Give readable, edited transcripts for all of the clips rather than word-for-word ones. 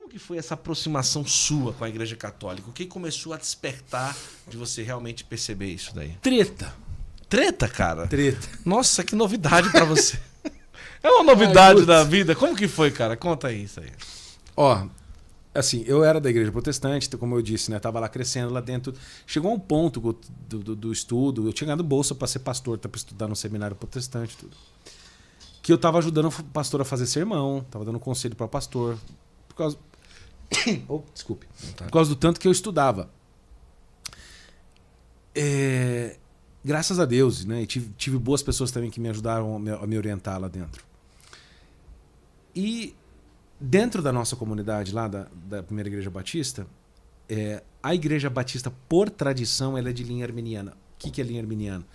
Como que foi essa aproximação sua com a Igreja Católica? O que começou a despertar de você realmente perceber isso daí? Treta. Treta, cara? Treta. Nossa, que novidade pra você. É uma novidade da vida. Como que foi, cara? Conta aí isso aí. Ó, assim, eu era da igreja protestante, como eu disse, né? Tava lá crescendo lá dentro. Chegou um ponto do estudo, eu tinha ganhado bolsa para ser pastor, para estudar no seminário protestante, tudo. Que eu tava ajudando o pastor a fazer sermão, tava dando conselho para pastor, por causa desculpe. Por causa do tanto que eu estudava. Graças a Deus, né? E tive boas pessoas também que me ajudaram a me orientar lá dentro. E dentro da nossa comunidade lá da primeira igreja batista, a igreja batista, por tradição, ela é de linha arminiana. O que é linha arminiana?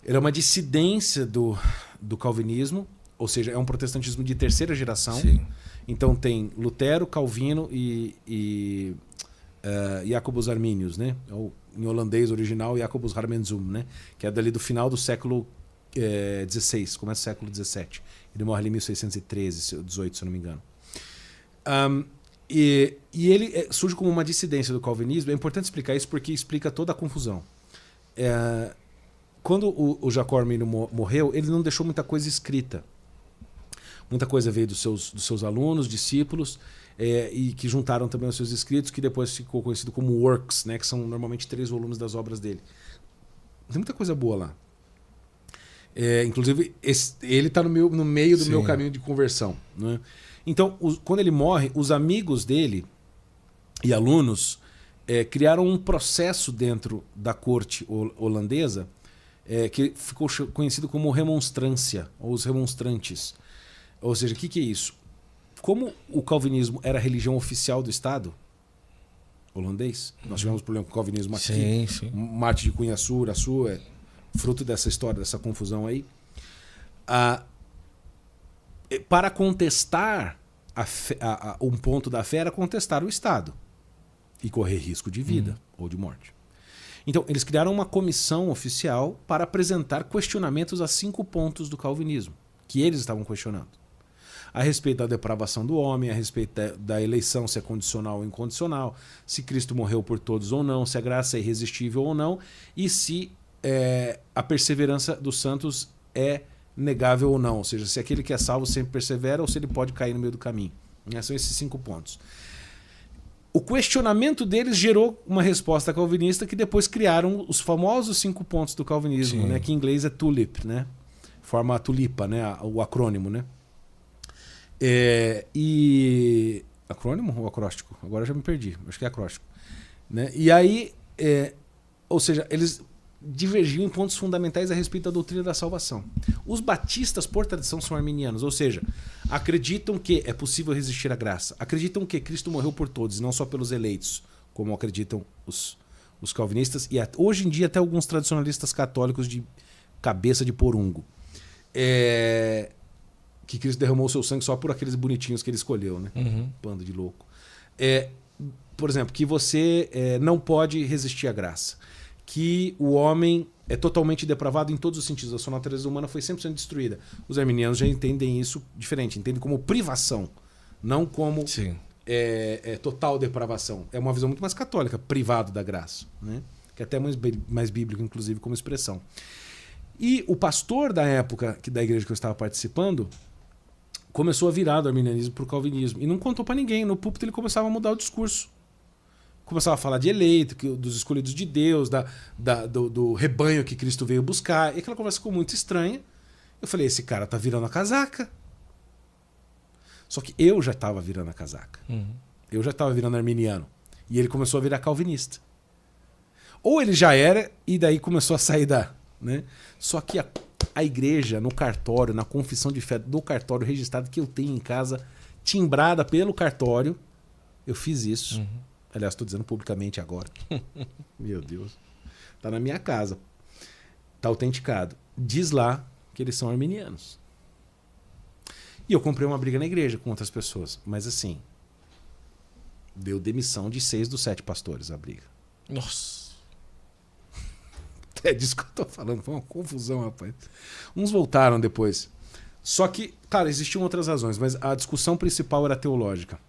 Ela é uma dissidência do calvinismo, ou seja, é um protestantismo de terceira geração. Sim. Então tem Lutero, Calvino e Jacobus Arminius, né? Ou, em holandês original, Jacobus Harmensum, né? Que é dali do final do século XVI, começa o século XVII. Ele morre ali em 1613, 18, se eu não me engano. E ele surge como uma dissidência do calvinismo. É importante explicar isso porque explica toda a confusão. Quando o Jacó Arminio morreu, ele não deixou muita coisa escrita. Muita coisa veio dos seus alunos, discípulos, e que juntaram também os seus escritos, que depois ficou conhecido como Works, né, que são normalmente 3 volumes das obras dele. Tem muita coisa boa lá. Inclusive, ele está no meio do meu caminho de conversão, né? Então, quando ele morre, os amigos dele e alunos criaram um processo dentro da corte holandesa que ficou conhecido como remonstrância, ou os remonstrantes. Ou seja, o que é isso? Como o calvinismo era a religião oficial do Estado holandês, nós tivemos problema com o calvinismo aqui, Sim. Marte de Cunha Açu é fruto dessa história, dessa confusão aí. Para contestar um ponto da fé era contestar o Estado e correr risco de vida ou de morte. Então, eles criaram uma comissão oficial para apresentar questionamentos a 5 pontos do calvinismo, que eles estavam questionando. A respeito da depravação do homem, a respeito da eleição, se é condicional ou incondicional, se Cristo morreu por todos ou não, se a graça é irresistível ou não, e se a perseverança dos santos é negável ou não, ou seja, se aquele que é salvo sempre persevera ou se ele pode cair no meio do caminho. São esses 5 pontos. O questionamento deles gerou uma resposta calvinista que depois criaram os famosos 5 pontos do calvinismo, né, que em inglês é TULIP, né? Forma a tulipa, né? O acrônimo, né? Acrônimo ou acróstico? Agora eu já me perdi, acho que é acróstico, né? E aí, ou seja, eles divergiam em pontos fundamentais a respeito da doutrina da salvação. Os batistas, por tradição, são arminianos, ou seja, acreditam que é possível resistir à graça, acreditam que Cristo morreu por todos, não só pelos eleitos, como acreditam os calvinistas e hoje em dia até alguns tradicionalistas católicos de cabeça de porungo. Que Cristo derramou o seu sangue só por aqueles bonitinhos que ele escolheu, né? Bando de louco. Por exemplo, que você não pode resistir à graça. Que o homem é totalmente depravado em todos os sentidos. A sua natureza humana foi 100% destruída. Os arminianos já entendem isso diferente. Entendem como privação, não como total depravação. É uma visão muito mais católica, privado da graça, né? Que é até mais bíblico, inclusive, como expressão. E o pastor da época da igreja que eu estava participando começou a virar do arminianismo para o calvinismo. E não contou para ninguém. No púlpito ele começava a mudar o discurso. Começava a falar de eleito, dos escolhidos de Deus, do rebanho que Cristo veio buscar. E aquela conversa ficou muito estranha. Eu falei, esse cara tá virando a casaca. Só que eu já estava virando a casaca. Eu já estava virando arminiano. E ele começou a virar calvinista. Ou ele já era e daí começou a sair né? Só que a igreja, no cartório, na confissão de fé do cartório registrado que eu tenho em casa, timbrada pelo cartório, eu fiz isso. Aliás, estou dizendo publicamente agora. Meu Deus. Está na minha casa. Está autenticado. Diz lá que eles são arminianos. E eu comprei uma briga na igreja com outras pessoas. Mas assim, deu demissão de 6 dos 7 pastores a briga. Nossa. É disso que eu tô falando. Foi uma confusão, rapaz. Uns voltaram depois. Só que, claro, existiam outras razões, mas a discussão principal era teológica.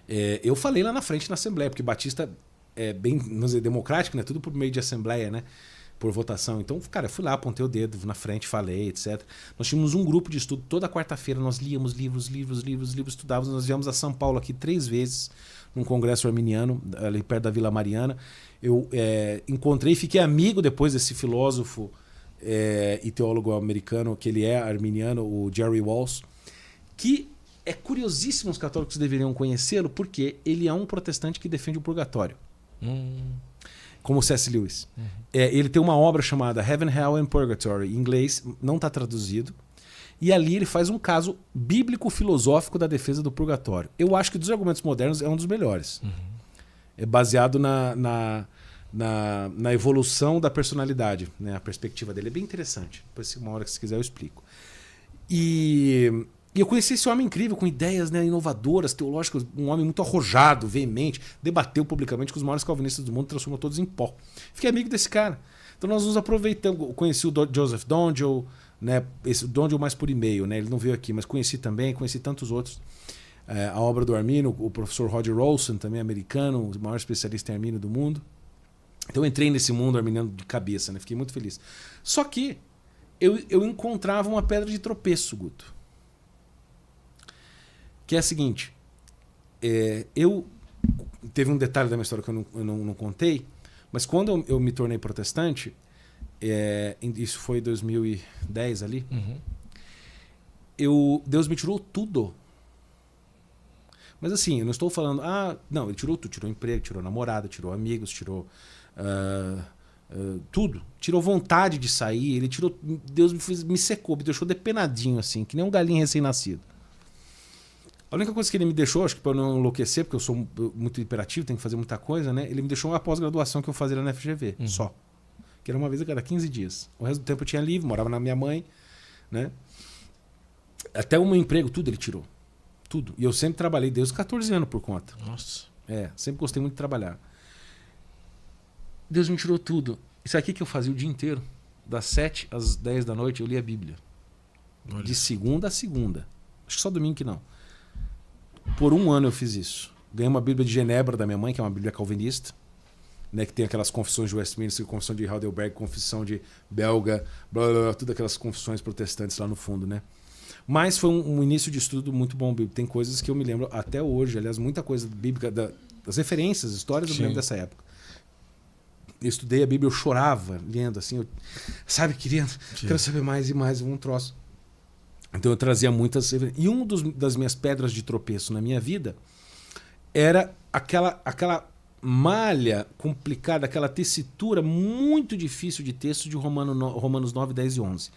Eu falei lá na frente na Assembleia, porque Batista é bem, vamos dizer, democrático, né? Tudo por meio de Assembleia, né? Por votação. Então, cara, eu fui lá, apontei o dedo na frente, falei, etc. Nós tínhamos um grupo de estudo toda quarta-feira, nós líamos livros, estudávamos. Nós viemos a São Paulo aqui 3 vezes, num congresso arminiano, ali perto da Vila Mariana. Eu encontrei, fiquei amigo depois desse filósofo e teólogo americano, que ele é arminiano, o Jerry Walls, que é curiosíssimo, os católicos deveriam conhecê-lo, porque ele é um protestante que defende o purgatório. Como o C.S. Lewis. Ele tem uma obra chamada Heaven, Hell and Purgatory, em inglês, não está traduzido. E ali ele faz um caso bíblico-filosófico da defesa do purgatório. Eu acho que dos argumentos modernos é um dos melhores. É baseado na evolução da personalidade. Né? A perspectiva dele é bem interessante. Depois, uma hora que você quiser, eu explico. E eu conheci esse homem incrível, com ideias, né, inovadoras, teológicas, um homem muito arrojado, veemente, debateu publicamente com os maiores calvinistas do mundo, transformou todos em pó. Fiquei amigo desse cara. Então nós nos aproveitamos. Conheci o Joseph Dongell, né, esse Dongell mais por e-mail, né, ele não veio aqui, mas conheci também, conheci tantos outros. A obra do Arminio, o professor Roger Olson, também americano, o maior especialista em Arminio do mundo. Então eu entrei nesse mundo arminiano de cabeça, né, fiquei muito feliz. Só que eu encontrava uma pedra de tropeço, Guto. Que é a seguinte, teve um detalhe da minha história que eu não contei, mas quando eu me tornei protestante, isso foi 2010 ali, Deus me tirou tudo. Mas assim, eu não estou falando, não, ele tirou tudo, tirou emprego, tirou namorada, tirou amigos, tirou tudo, tirou vontade de sair, Deus me secou, me deixou depenadinho assim, que nem um galinho recém-nascido. A única coisa que ele me deixou, acho que para eu não enlouquecer, porque eu sou muito hiperativo, tenho que fazer muita coisa, né? Ele me deixou uma pós-graduação que eu fazia na FGV, só. Que era uma vez a cada 15 dias. O resto do tempo eu tinha livre, morava na minha mãe, né? Até o meu emprego, tudo ele tirou. Tudo. E eu sempre trabalhei desde os 14 anos por conta. Nossa. Sempre gostei muito de trabalhar. Deus me tirou tudo. Isso aqui que eu fazia o dia inteiro. Das 7 às 10 da noite eu lia a Bíblia. Olha. De segunda a segunda. Acho que só domingo que não. Por 1 ano eu fiz isso. Ganhei uma Bíblia de Genebra da minha mãe, que é uma Bíblia calvinista, né, que tem aquelas confissões de Westminster, confissão de Heidelberg, confissão de Belga, blá, blá, blá, tudo aquelas confissões protestantes lá no fundo, né? Mas foi um início de estudo muito bom bíblico. Tem coisas que eu me lembro até hoje, aliás, muita coisa bíblica, das referências, histórias, eu me lembro dessa época. Eu estudei a Bíblia, eu chorava lendo, assim, quero saber mais e mais, um troço. Então eu trazia muitas... E das minhas pedras de tropeço na minha vida era aquela malha complicada, aquela tessitura muito difícil de texto de Romanos 9, 10 e 11.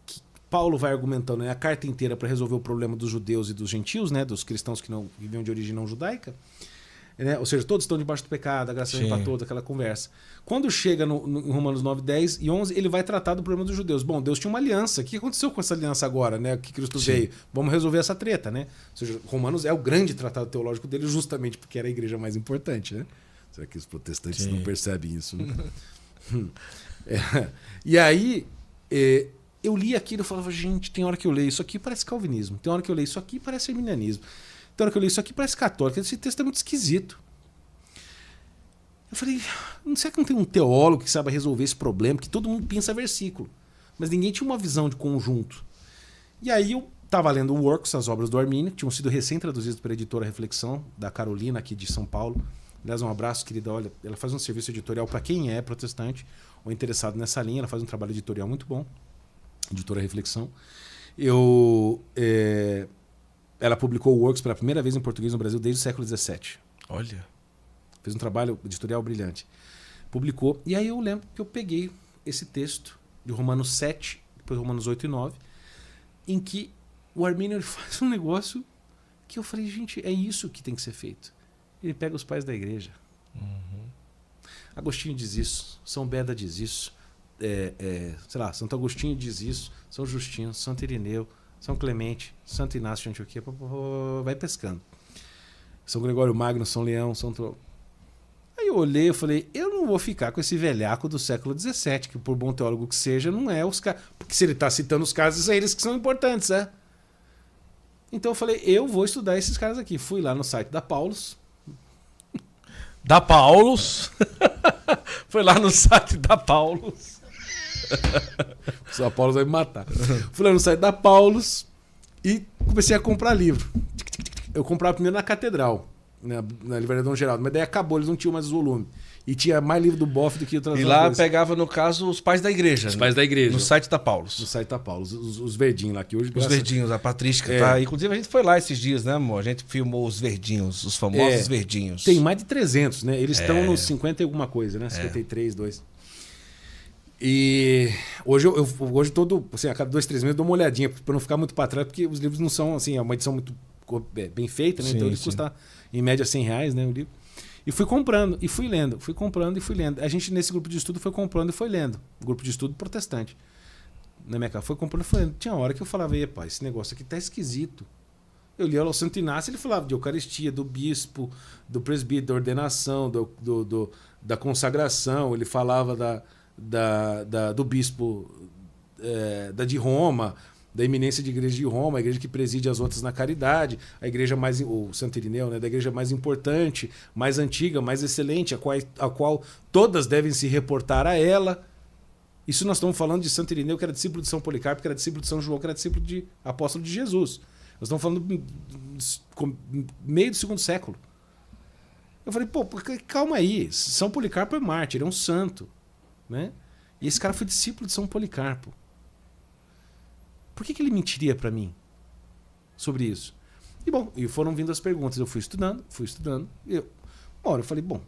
Que Paulo vai argumentando, né, a carta inteira para resolver o problema dos judeus e dos gentios, né, dos cristãos que viviam de origem não judaica. Né? Ou seja, todos estão debaixo do pecado, a graça vem para todos, aquela conversa. Quando chega no Romanos 9, 10 e 11, ele vai tratar do problema dos judeus. Bom, Deus tinha uma aliança. O que aconteceu com essa aliança agora? Né? Que Cristo veio? Vamos resolver essa treta. Né? Ou seja, Romanos é o grande tratado teológico dele justamente porque era a igreja mais importante. Né? Será que os protestantes não percebem isso? Né? E aí, eu li aquilo e falava, gente, tem hora que eu leio isso aqui parece calvinismo. Tem hora que eu leio isso aqui parece arminianismo. Então, na hora que eu li isso aqui, parece católico. Esse texto é muito esquisito. Eu falei, não sei que não tem um teólogo que saiba resolver esse problema, que todo mundo pensa versículo. Mas ninguém tinha uma visão de conjunto. E aí eu estava lendo o Works, as obras do Arminio, que tinham sido recém-traduzidas pela editora Reflexão, da Carolina, aqui de São Paulo. Aliás, um abraço, querida. Olha, ela faz um serviço editorial para quem é protestante ou interessado nessa linha. Ela faz um trabalho editorial muito bom. Editora Reflexão. Ela publicou o Works pela primeira vez em português no Brasil desde o século XVII. Olha. Fez um trabalho editorial brilhante. Publicou. E aí eu lembro que eu peguei esse texto de Romanos 7, depois Romanos 8 e 9, em que o Arminio faz um negócio que eu falei, gente, é isso que tem que ser feito. Ele pega os pais da igreja. Agostinho diz isso, São Beda diz isso, sei lá, Santo Agostinho diz isso, São Justino, Santo Irineu, São Clemente, Santo Inácio de Antioquia, vai pescando. São Gregório Magno, São Leão, Aí eu olhei e falei, eu não vou ficar com esse velhaco do século XVII, que por bom teólogo que seja, não é os caras. Porque se ele está citando os casos, é eles que são importantes, né? Então eu falei, eu vou estudar esses caras aqui. Fui lá no site da Paulus. Da Paulus? Foi lá no site da Paulus. A Paulus vai me matar. Fui lá no site da Paulus e comecei a comprar livro. Eu comprava primeiro na Catedral, na Livraria Dom Geraldo, mas daí acabou, eles não tinham mais os volumes. E tinha mais livro do Boff do que outras coisas. E lá pegava, no caso, os pais da igreja. Os pais da igreja. No site da Paulus. No site da Paulus. Os verdinhos lá, que hoje... Os verdinhos, a Patrística tá... Inclusive, a gente foi lá esses dias, né, amor? A gente filmou os verdinhos, os famosos verdinhos. Tem mais de 300, né? Eles estão nos 50 e alguma coisa, né? 53, 2. E hoje todo... Assim, a cada 2, 3 meses eu dou uma olhadinha, pra não ficar muito pra trás, porque os livros não são, assim, é uma edição muito bem feita, né? Sim, então ele custa, em média, R$100, né, o livro. E fui comprando, e fui lendo, fui comprando e fui lendo. A gente, nesse grupo de estudo, foi comprando e foi lendo. Grupo de estudo protestante. Na minha casa, foi comprando e foi lendo. Tinha hora que eu falava, epá, esse negócio aqui tá esquisito. Eu lia o Santo Inácio, ele falava de Eucaristia, do bispo, do presbítero, da ordenação, da consagração. Ele falava do bispo de Roma, da eminência de igreja de Roma, a igreja que preside as outras na caridade, a igreja mais, o Santo Irineu, né, da igreja mais importante, mais antiga, mais excelente, a qual todas devem se reportar a ela. Isso nós estamos falando de Santo Irineu, que era discípulo de São Policarpo, que era discípulo de São João, que era discípulo de apóstolo de Jesus. Nós estamos falando meio do 2º século. Eu falei, pô, calma aí, São Policarpo é mártir, é um santo, né? E esse cara foi discípulo de São Policarpo. Por que ele mentiria para mim sobre isso? E bom, e foram vindo as perguntas. Eu fui estudando. E uma hora eu falei, bom,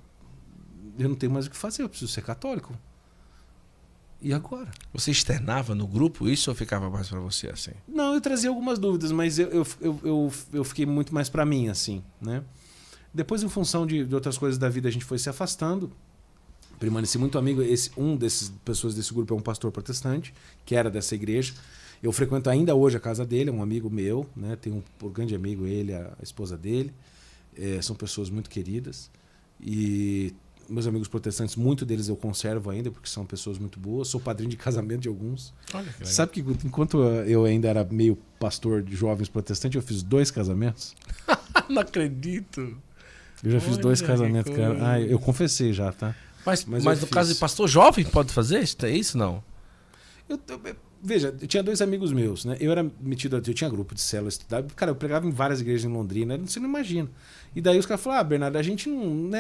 eu não tenho mais o que fazer, eu preciso ser católico. E agora? Você externava no grupo isso ou ficava mais para você assim? Não, eu trazia algumas dúvidas, mas eu fiquei muito mais para mim, assim, né? Depois, em função de outras coisas da vida, a gente foi se afastando. Permaneci muito amigo. Um dessas pessoas desse grupo é um pastor protestante, que era dessa igreja. Eu frequento ainda hoje a casa dele, é um amigo meu, né? Tenho um grande amigo, ele, a esposa dele. São pessoas muito queridas. E meus amigos protestantes, muitos deles eu conservo ainda, porque são pessoas muito boas. Sou padrinho de casamento de alguns. Olha que legal. Sabe que enquanto eu ainda era meio pastor de jovens protestantes, eu fiz 2 casamentos. Não acredito. Eu já fiz 2 casamentos, cara. Eu confessei já, tá? Mas no caso de pastor jovem, pode fazer isso? Não? Veja, eu tinha 2 amigos meus, né? Eu era metido, eu tinha grupo de célula, estudava. Cara, eu pregava em várias igrejas em Londrina, você não imagina. E daí os caras falaram, Bernardo, a gente não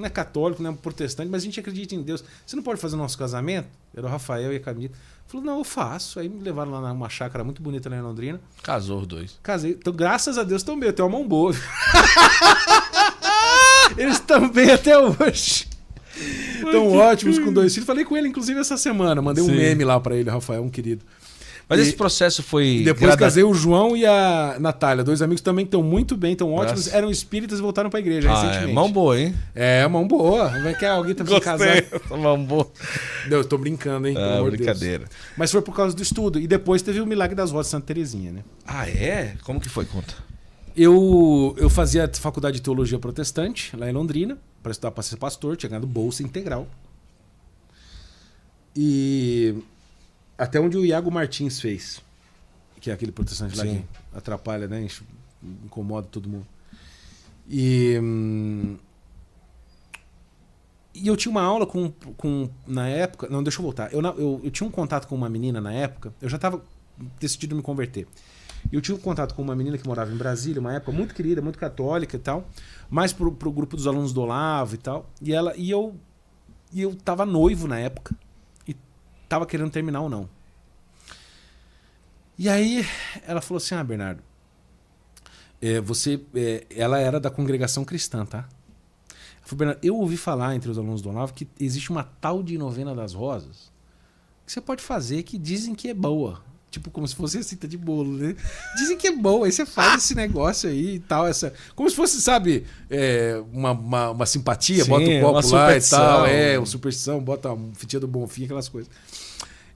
é católico, não é protestante, mas a gente acredita em Deus. Você não pode fazer o nosso casamento? Era o Rafael e a Camila. Falou, não, eu faço. Aí me levaram lá numa chácara muito bonita lá em Londrina. Casou os 2. Casei. Então, graças a Deus, estão bem. Eu tenho uma mão boa. Eles estão bem até hoje. Estão ótimos com 2 filhos. Falei com ele, inclusive, essa semana. Mandei um meme lá pra ele, Rafael, um querido. Mas esse processo foi... Depois casei o João e a Natália. 2 amigos também que estão muito bem, estão ótimos. Nossa. Eram espíritas e voltaram pra igreja recentemente. Mão boa, hein? Mão boa. Vai que alguém tá se casar. Mão boa. Não, eu tô brincando, hein? Pelo amor de brincadeira. Deus. Mas foi por causa do estudo. E depois teve o Milagre das Rosas de Santa Terezinha, né? Ah, é? Como que foi? Conta. Eu fazia faculdade de teologia protestante lá em Londrina, para estudar para ser pastor, tinha ganhado bolsa integral. E até onde o Iago Martins fez, que é aquele protestante lá que atrapalha, né? Incomoda todo mundo. E eu tinha uma aula na época... Não, deixa eu voltar. Eu tinha um contato com uma menina na época, eu já estava decidido me converter. Eu tinha um contato com uma menina que morava em Brasília, uma época muito querida, muito católica e tal, mais pro grupo dos alunos do Olavo e tal. E eu tava noivo na época e tava querendo terminar ou não. E aí ela falou assim, Bernardo, ela era da congregação cristã, tá? Ela falou, Bernardo, eu ouvi falar entre os alunos do Olavo que existe uma tal de novena das rosas que você pode fazer que dizem que é boa. Tipo, como se fosse receita de bolo, né? Dizem que é bom, aí você faz esse negócio aí e tal. Como se fosse, sabe, uma simpatia, sim, bota um copo lá e tal. Uma superstição, bota uma fitinha do Bonfim, aquelas coisas.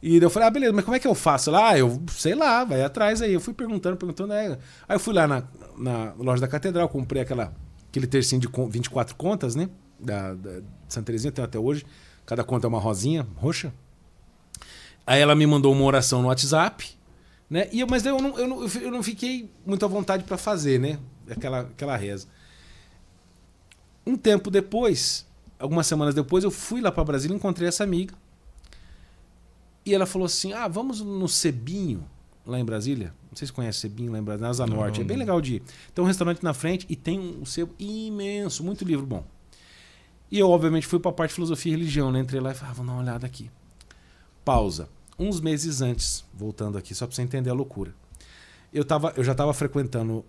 E daí eu falei, beleza, mas como é que eu faço? Eu sei lá, vai atrás aí. Eu fui perguntando. Aí eu fui lá na loja da Catedral, comprei aquele tercinho de 24 contas, né? Da Santa Terezinha, tem até hoje. Cada conta é uma rosinha roxa. Aí ela me mandou uma oração no WhatsApp, Né? Mas eu não fiquei muito à vontade para fazer, né? Aquela reza. Um tempo depois, algumas semanas depois, eu fui lá para Brasília e encontrei essa amiga. E ela falou assim, vamos no Cebinho, lá em Brasília. Não sei se conhece Cebinho lá em Brasília, na Asa Norte. É bem legal de ir. Tem um restaurante na frente e tem um sebo imenso, muito livro bom. E eu, obviamente, fui para a parte de filosofia e religião, né? Entrei lá e falei, vou dar uma olhada aqui. Pausa. Uns meses antes, voltando aqui, só para você entender a loucura. Eu já estava frequentando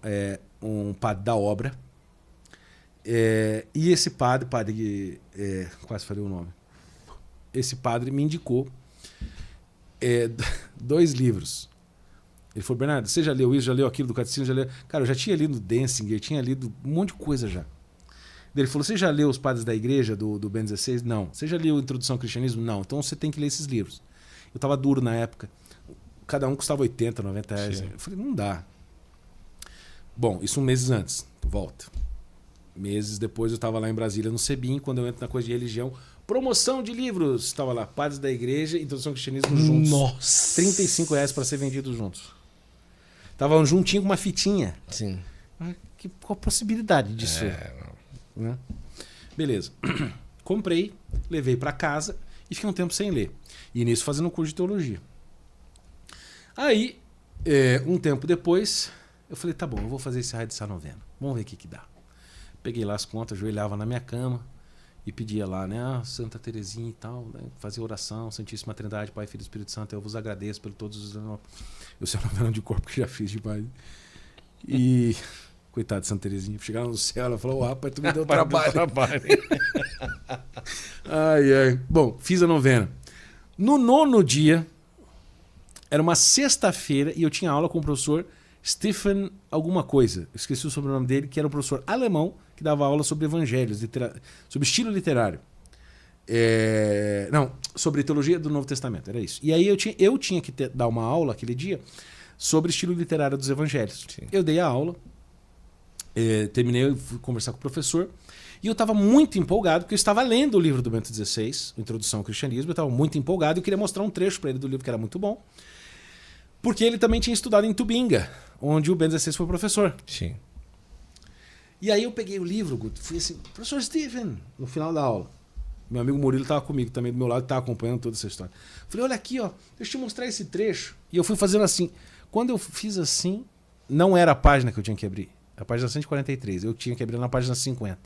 um padre da obra. E esse padre quase falei o nome. Esse padre me indicou 2 livros. Ele falou, Bernardo, você já leu isso, já leu aquilo do catecismo? Já leu? Cara, eu já tinha lido Denzinger, tinha lido um monte de coisa já. Ele falou, você já leu Os Padres da Igreja, do Bento XVI? Não. Você já leu Introdução ao Cristianismo? Não. Então você tem que ler esses livros. Eu estava duro na época. Cada um custava 80, 90 reais. Sim. Eu falei, não dá. Bom, isso meses antes. Volta. Meses depois eu estava lá em Brasília, no Cebim, quando eu entro na coisa de religião. Promoção de livros. Estava lá, Padres da Igreja e Introdução ao Cristianismo juntos. Nossa! R$35 para ser vendidos juntos. Estavam juntinho com uma fitinha. Sim. Qual a possibilidade disso? Né? Beleza. Comprei, levei para casa e fiquei um tempo sem ler. E nisso fazendo um curso de teologia. Aí, um tempo depois, eu falei, tá bom, eu vou fazer esse raio dessa novena. Vamos ver o que dá. Peguei lá as contas, ajoelhava na minha cama e pedia lá, né? Santa Teresinha e tal, né? Fazia oração, Santíssima Trindade, Pai, Filho e Espírito Santo, eu vos agradeço por todos os... Eu sei a novena de corpo que já fiz demais. E... Coitado de Santa Teresinha. Chegaram no céu, ela falou, rapaz, tu me deu trabalho. Ai. Bom, fiz a novena. No 9º dia, era uma sexta-feira, e eu tinha aula com o professor Stephen alguma coisa. Eu esqueci o sobrenome dele, que era um professor alemão que dava aula sobre evangelhos, sobre estilo literário. Não, sobre teologia do Novo Testamento, era isso. E aí eu tinha que dar uma aula aquele dia sobre estilo literário dos evangelhos. Sim. Eu dei a aula. Terminei, eu fui conversar com o professor e eu estava muito empolgado porque eu estava lendo o livro do Bento XVI, Introdução ao Cristianismo. Eu estava muito empolgado e eu queria mostrar um trecho para ele do livro que era muito bom, porque ele também tinha estudado em Tubinga, onde o Bento XVI foi professor. Sim. E aí eu peguei o livro, Guto, fui assim, professor Stephen, no final da aula. Meu amigo Murilo estava comigo também do meu lado, estava acompanhando toda essa história. Falei, olha aqui, ó, deixa eu te mostrar esse trecho. E eu fui fazendo assim. Quando eu fiz assim, não era a página que eu tinha que abrir. A página 143. Eu tinha que abrir na página 50.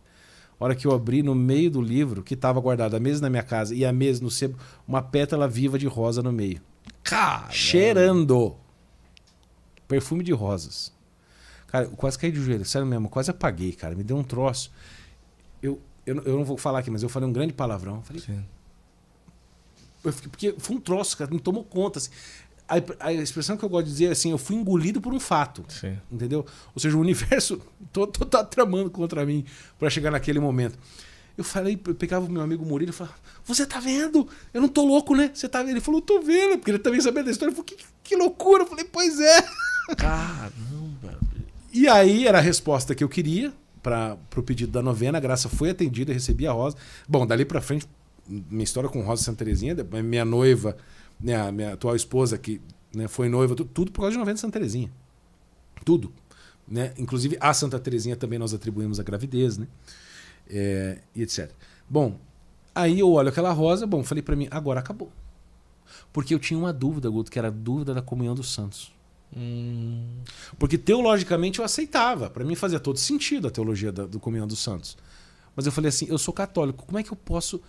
A hora que eu abri, no meio do livro, que estava guardada a mesa na minha casa e a mesa no sebo, uma pétala viva de rosa no meio. Caramba. Cheirando. Perfume de rosas. Cara, eu quase caí de joelho. Sério mesmo, quase apaguei, cara. Me deu um troço. Eu não vou falar aqui, mas eu falei um grande palavrão. Falei, sim. Porque foi um troço, cara. Me tomou conta, assim. A expressão que eu gosto de dizer é assim, eu fui engolido por um fato. Sim. Entendeu? Ou seja, o universo todo tá tramando contra mim para chegar naquele momento. Eu pegava o meu amigo Murilo e falava, você tá vendo? Eu não tô louco, né? Você tá vendo? Ele falou, tô vendo, porque ele também sabia da história. Eu falei, que loucura. Eu falei, pois é. Caramba. E aí era a resposta que eu queria para o pedido da novena. A graça foi atendida, eu recebi a rosa. Bom, dali para frente, minha história com Rosa Santa Teresinha, minha noiva, né, a minha atual esposa, que, né, foi noiva, tudo por causa de novena de Santa Teresinha. Tudo. Né? Inclusive, a Santa Teresinha também nós atribuímos a gravidez, né? E etc. Bom, aí eu olho aquela rosa, falei para mim, agora acabou. Porque eu tinha uma dúvida, Guto, que era a dúvida da comunhão dos santos. Porque teologicamente eu aceitava. Para mim fazia todo sentido a teologia do comunhão dos santos. Mas eu falei assim, eu sou católico, como é que eu posso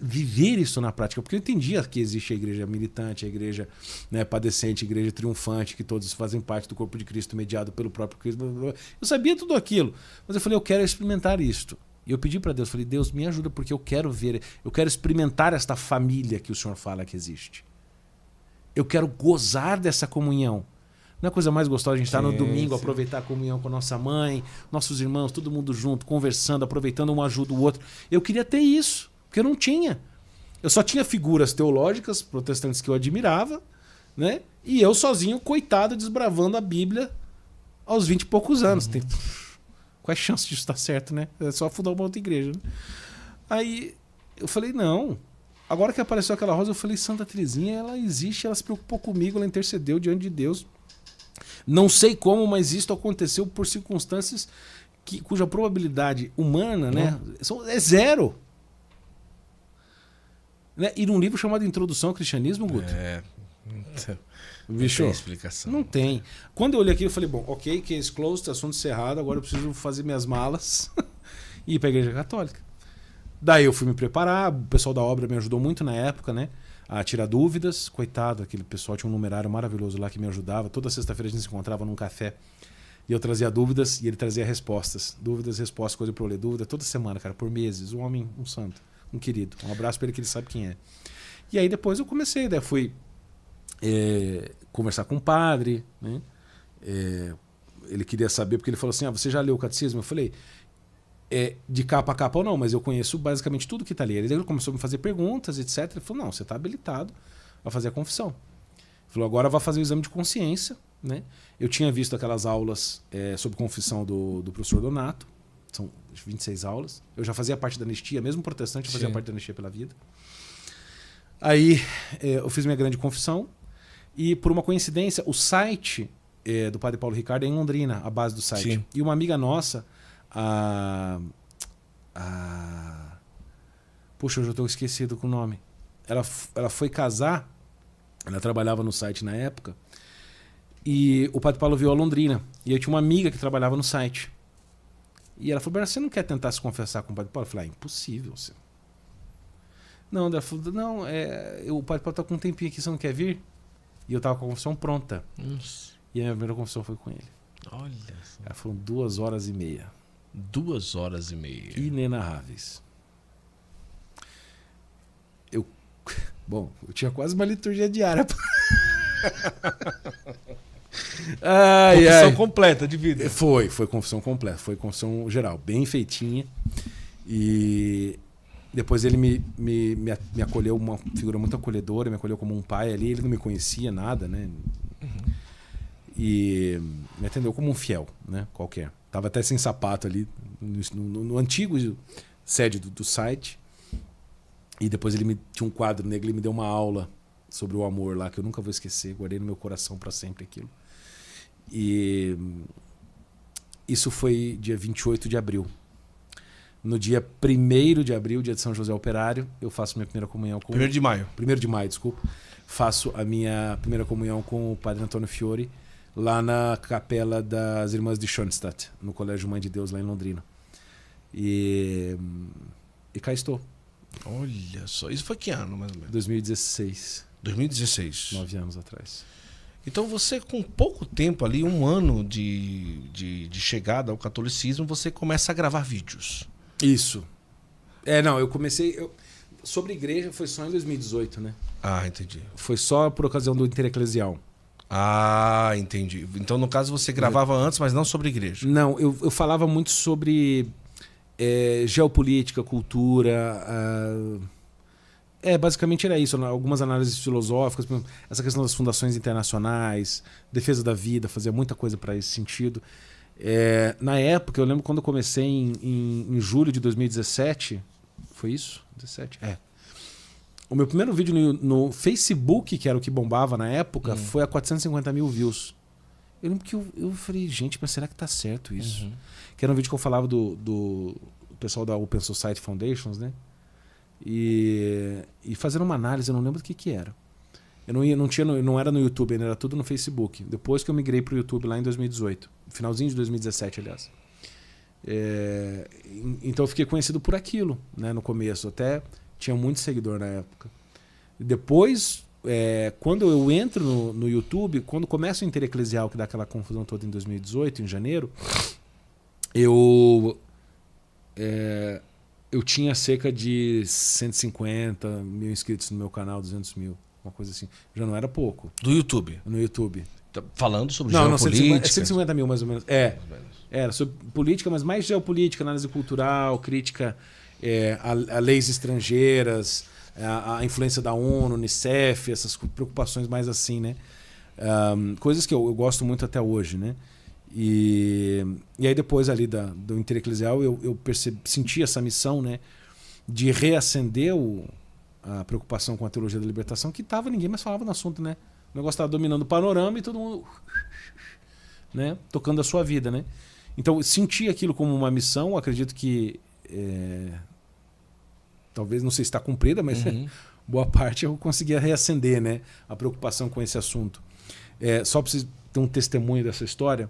viver isso na prática? Porque eu entendia que existe a igreja militante, a igreja, né, padecente, a igreja triunfante, que todos fazem parte do corpo de Cristo, mediado pelo próprio Cristo. Blá, blá, blá. Eu sabia tudo aquilo. Mas eu falei, eu quero experimentar isto. E eu pedi para Deus, falei, Deus, me ajuda, porque eu quero ver, eu quero experimentar esta família que o Senhor fala que existe. Eu quero gozar dessa comunhão. Não é a coisa mais gostosa a gente estar no domingo, aproveitar a comunhão com a nossa mãe, nossos irmãos, todo mundo junto, conversando, aproveitando um ajuda o outro. Eu queria ter isso, porque eu não tinha. Eu só tinha figuras teológicas, protestantes que eu admirava, né? E eu sozinho, coitado, desbravando a Bíblia aos 20 e poucos anos. Qual é a chance disso estar certo, né? É só fundar uma outra igreja. Né? Aí eu falei, não. Agora que apareceu aquela rosa, eu falei, Santa Teresinha, ela existe, ela se preocupou comigo, ela intercedeu diante de Deus. Não sei como, mas isso aconteceu por circunstâncias cuja probabilidade humana, né, é zero. Né? E num livro chamado Introdução ao Cristianismo, Guto? Bicho, não tem explicação. Não tem. Quando eu olhei aqui, eu falei, bom, ok, case closed, assunto encerrado, agora eu preciso fazer minhas malas e ir para a Igreja Católica. Daí eu fui me preparar, o pessoal da obra me ajudou muito na época, né? A tirar dúvidas. Coitado, aquele pessoal tinha um numerário maravilhoso lá que me ajudava. Toda sexta-feira a gente se encontrava num café e eu trazia dúvidas e ele trazia respostas. Dúvidas, respostas, coisa para eu ler. Dúvida toda semana, cara, por meses. Um homem, um santo, um querido. Um abraço para ele que ele sabe quem é. E aí depois eu comecei, daí fui conversar com o padre, né? Ele queria saber, porque ele falou assim, você já leu o catecismo? Eu falei, de capa a capa ou não, mas eu conheço basicamente tudo que está ali. Ele começou a me fazer perguntas, etc. Ele falou, não, você está habilitado a fazer a confissão. Ele falou, agora vai fazer o exame de consciência. Né? Eu tinha visto aquelas aulas sobre confissão do professor Donato, são 26 aulas. Eu já fazia parte da anistia, mesmo protestante, eu fazia parte da anistia pela vida. Aí eu fiz minha grande confissão e, por uma coincidência, o site do Padre Paulo Ricardo é em Londrina, a base do site. Sim. E uma amiga nossa, puxa, eu já estou esquecido com o nome. Ela foi casar, ela trabalhava no site na época, e o Padre Paulo veio a Londrina. E eu tinha uma amiga que trabalhava no site. E ela falou, Bernardo, você não quer tentar se confessar com o Padre Paulo? Eu falei, impossível. Você. Não, ela falou, não, o Padre Paulo está com um tempinho aqui, você não quer vir? E eu estava com a confissão pronta. Nossa. E a minha primeira confissão foi com ele. Olha. Foram 2h30. 2h30. Inenarráveis. Bom, eu tinha quase uma liturgia diária. Confissão completa de vida. Foi confissão completa. Foi confissão geral, bem feitinha. E depois ele me acolheu, uma figura muito acolhedora, me acolheu como um pai ali. Ele não me conhecia nada, né? Uhum. E me atendeu como um fiel, né? Qualquer. Tava até sem sapato ali no antigo sede do site. E depois ele tinha um quadro negro, ele me deu uma aula sobre o amor lá, que eu nunca vou esquecer. Guardei no meu coração para sempre aquilo. E isso foi dia 28 de abril. No dia 1º de abril, dia de São José Operário, eu faço minha primeira comunhão com... 1º de maio. 1º de maio, desculpa. Faço a minha primeira comunhão com o Padre Antônio Fiore, lá na capela das Irmãs de Schoenstatt, no Colégio Mãe de Deus, lá em Londrina. E cá estou. Olha só. Isso foi que ano, mais ou menos? 2016. 2016. 9 anos atrás. Então você, com pouco tempo ali, 1 ano de chegada ao catolicismo, você começa a gravar vídeos. Isso. Não, eu comecei... sobre igreja foi só em 2018, né? Ah, entendi. Foi só por ocasião do Intereclesial. Ah, entendi. Então, no caso, você gravava antes, mas não sobre igreja. Não, eu falava muito sobre geopolítica, cultura... basicamente era isso. Algumas análises filosóficas, essa questão das fundações internacionais, defesa da vida, fazia muita coisa para esse sentido. Na época, eu lembro quando eu comecei em julho de 2017, foi isso? 17? O meu primeiro vídeo no Facebook, que era o que bombava na época, foi a 450 mil views. Eu lembro que eu falei, gente, mas será que tá certo isso? Uhum. Que era um vídeo que eu falava do pessoal da Open Society Foundations, né? E fazendo uma análise, eu não lembro do que era. Eu não era no YouTube, ainda era tudo no Facebook. Depois que eu migrei para o YouTube lá em 2018. Finalzinho de 2017, aliás. Então eu fiquei conhecido por aquilo, né, no começo. Até tinha muito seguidor na época. Depois, quando eu entro no YouTube, quando começa o Intereclesial, que dá aquela confusão toda em 2018, em janeiro, eu tinha cerca de 150 mil inscritos no meu canal, 200 mil, uma coisa assim. Já não era pouco. Do YouTube? No YouTube. Falando sobre geopolítica? 150 mil mais ou menos. Era sobre política, mas mais geopolítica, análise cultural, crítica a leis estrangeiras, a influência da ONU, Unicef, essas preocupações mais assim, né? Coisas que eu gosto muito até hoje, né? E aí depois ali do Intereclesial eu senti essa missão, né, de reacender a preocupação com a teologia da libertação, que ninguém mais falava no assunto, né? O negócio estava dominando o panorama e todo mundo, né, tocando a sua vida, né? Então, eu senti aquilo como uma missão, acredito que talvez, não sei se está cumprida, mas boa parte eu conseguia reacender, né, a preocupação com esse assunto. Só para vocês terem um testemunho dessa história,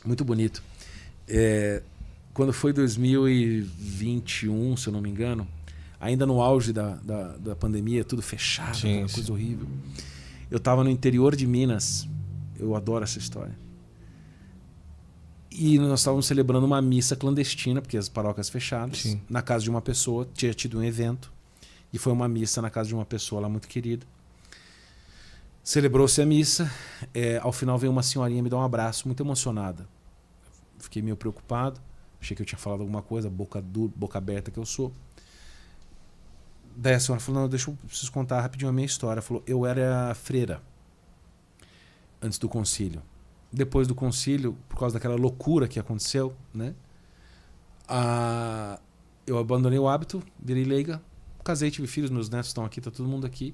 muito bonito. Quando foi 2021, se eu não me engano, ainda no auge da pandemia, tudo fechado, uma coisa horrível. Eu estava no interior de Minas, eu adoro essa história. E nós estávamos celebrando uma missa clandestina, porque as paróquias fechadas, na casa de uma pessoa, tinha tido um evento, e foi uma missa na casa de uma pessoa lá muito querida. Celebrou-se a missa, ao final veio uma senhorinha me dar um abraço, muito emocionada. Fiquei meio preocupado, achei que eu tinha falado alguma coisa, boca aberta que eu sou. Daí a senhora falou, não, preciso contar rapidinho a minha história. Ela falou, eu era freira antes do concílio. Depois do concílio, por causa daquela loucura que aconteceu, né? Eu abandonei o hábito, virei leiga, casei, tive filhos, meus netos estão aqui, tá todo mundo aqui.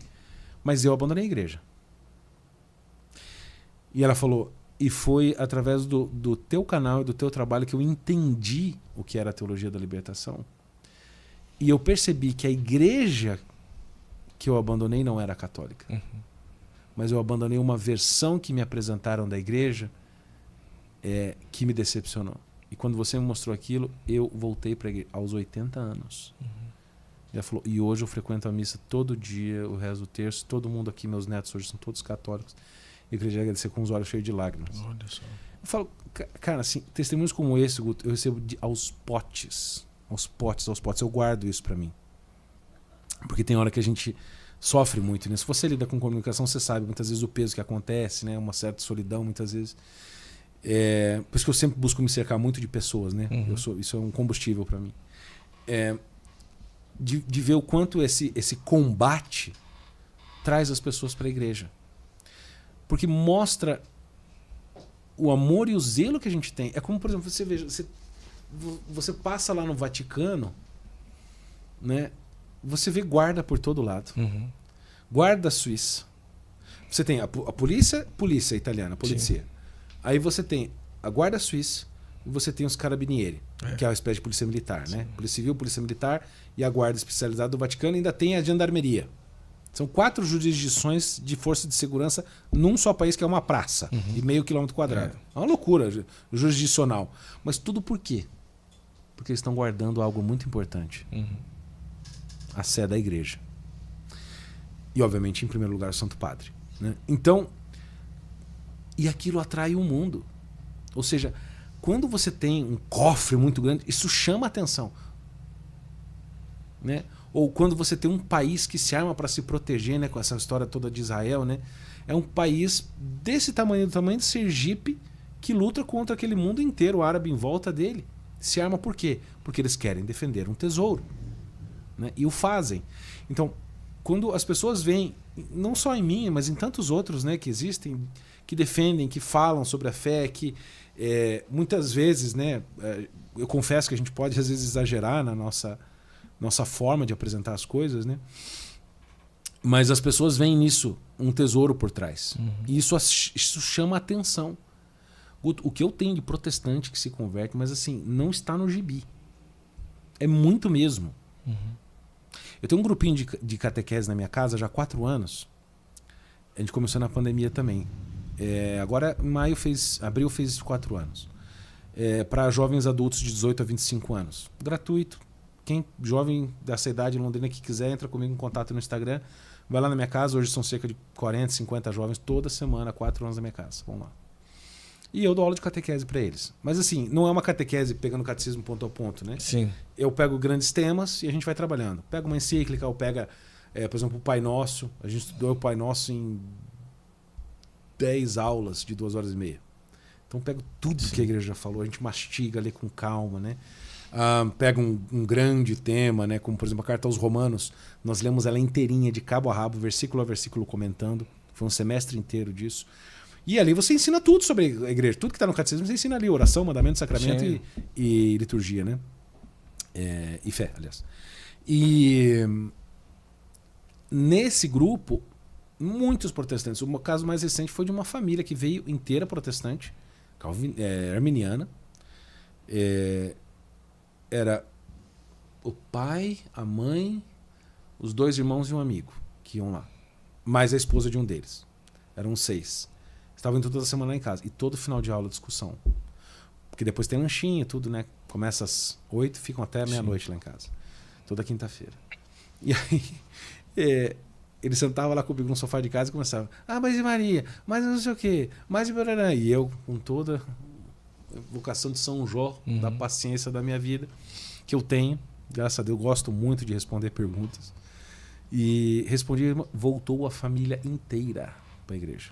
Mas eu abandonei a igreja. E ela falou, e foi através do teu canal e do teu trabalho que eu entendi o que era a teologia da libertação. E eu percebi que a igreja que eu abandonei não era católica. Mas eu abandonei uma versão que me apresentaram da igreja que me decepcionou. E quando você me mostrou aquilo, eu voltei para a igreja aos 80 anos. Ela falou, e hoje eu frequento a missa todo dia, eu rezo o terço, todo mundo aqui, meus netos hoje são todos católicos. Eu queria agradecer com os olhos cheios de lágrimas. Olha só. Eu falo, cara, assim, testemunhos como esse, Guto, eu recebo aos potes. Aos potes. Eu guardo isso pra mim. Porque tem hora que a gente sofre muito, né? Se você lida com comunicação, você sabe muitas vezes o peso que acontece, né? Uma certa solidão, muitas vezes. Por isso que eu sempre busco me cercar muito de pessoas, né? Isso é um combustível pra mim. De ver o quanto esse combate traz as pessoas pra igreja. Porque mostra o amor e o zelo que a gente tem. É como, por exemplo, você veja, você passa lá no Vaticano, né? Você vê guarda por todo lado. Guarda suíça. Você tem a polícia italiana, a polícia. Sim. Aí você tem a guarda suíça e você tem os carabinieri, que é uma espécie de polícia militar, né? Polícia civil, polícia militar e a guarda especializada do Vaticano, e ainda tem a gendarmeria. São 4 jurisdições de força de segurança num só país, que é uma praça e meio quilômetro quadrado. É uma loucura jurisdicional. Mas tudo por quê? Porque eles estão guardando algo muito importante. A sé da igreja. E, obviamente, em primeiro lugar, o Santo Padre. Né? Então, e aquilo atrai o mundo. Ou seja, quando você tem um cofre muito grande, isso chama a atenção. Né? Ou quando você tem um país que se arma para se proteger, né, com essa história toda de Israel, né? É um país desse tamanho, do tamanho de Sergipe, que luta contra aquele mundo inteiro árabe em volta dele. Se arma por quê? Porque eles querem defender um tesouro. Né? E o fazem. Então, quando as pessoas veem, não só em mim, mas em tantos outros, né, que existem, que defendem, que falam sobre a fé, que muitas vezes, né, eu confesso que a gente pode às vezes exagerar na nossa forma de apresentar as coisas, né? Mas as pessoas veem nisso um tesouro por trás. E isso chama a atenção. O que eu tenho de protestante que se converte, mas assim, não está no gibi. É muito mesmo. Eu tenho um grupinho de catequese na minha casa já há 4 anos. A gente começou na pandemia também. Agora, em abril fez 4 anos. Para jovens adultos de 18 a 25 anos. Gratuito. Quem jovem dessa idade em Londrina que quiser, entra comigo em contato no Instagram. Vai lá na minha casa. Hoje são cerca de 40, 50 jovens toda semana, 4 anos na minha casa. Vamos lá. E eu dou aula de catequese para eles. Mas assim, não é uma catequese pegando o catecismo ponto a ponto, né? Sim. Eu pego grandes temas e a gente vai trabalhando. Pega uma encíclica, ou pega, por exemplo, o Pai Nosso. A gente estudou o Pai Nosso em 10 aulas de 2 horas e meia. Então pego tudo que a igreja já falou, a gente mastiga ali com calma, né? Pega um grande tema, né? Como por exemplo a Carta aos Romanos. Nós lemos ela inteirinha, de cabo a rabo, versículo a versículo, comentando. Foi um semestre inteiro disso. E ali você ensina tudo sobre a igreja. Tudo que está no catecismo você ensina ali. Oração, mandamento, sacramento e liturgia, né? E fé, aliás. E nesse grupo, muitos protestantes. O caso mais recente foi de uma família que veio inteira protestante, arminiana. Era o pai, a mãe, os 2 irmãos e um amigo que iam lá. Mais a esposa de um deles. Eram 6. Estavam toda a semana lá em casa. E todo final de aula, discussão. Porque depois tem lanchinho e tudo, né? Começa às 8, ficam até meia-noite lá em casa. Toda quinta-feira. E aí, ele sentava lá comigo no sofá de casa e começava: mas e Maria? Mas não sei o quê. Mas e Bararã? E eu, com toda a vocação de São Jó, da paciência da minha vida, que eu tenho, graças a Deus, gosto muito de responder perguntas. E respondi, voltou a família inteira para a igreja.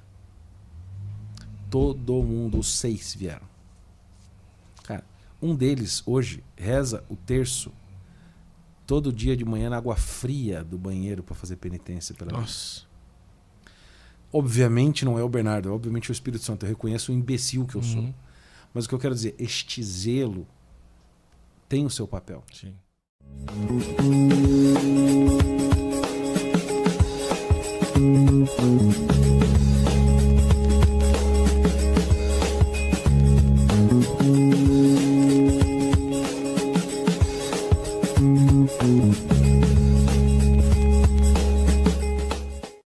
Todo mundo, os 6 vieram. Cara, um deles hoje reza o terço todo dia de manhã na água fria do banheiro para fazer penitência pela vida. Obviamente não é o Bernardo, obviamente é o Espírito Santo. Eu reconheço o imbecil que eu sou. Mas o que eu quero dizer, este zelo tem o seu papel. Sim.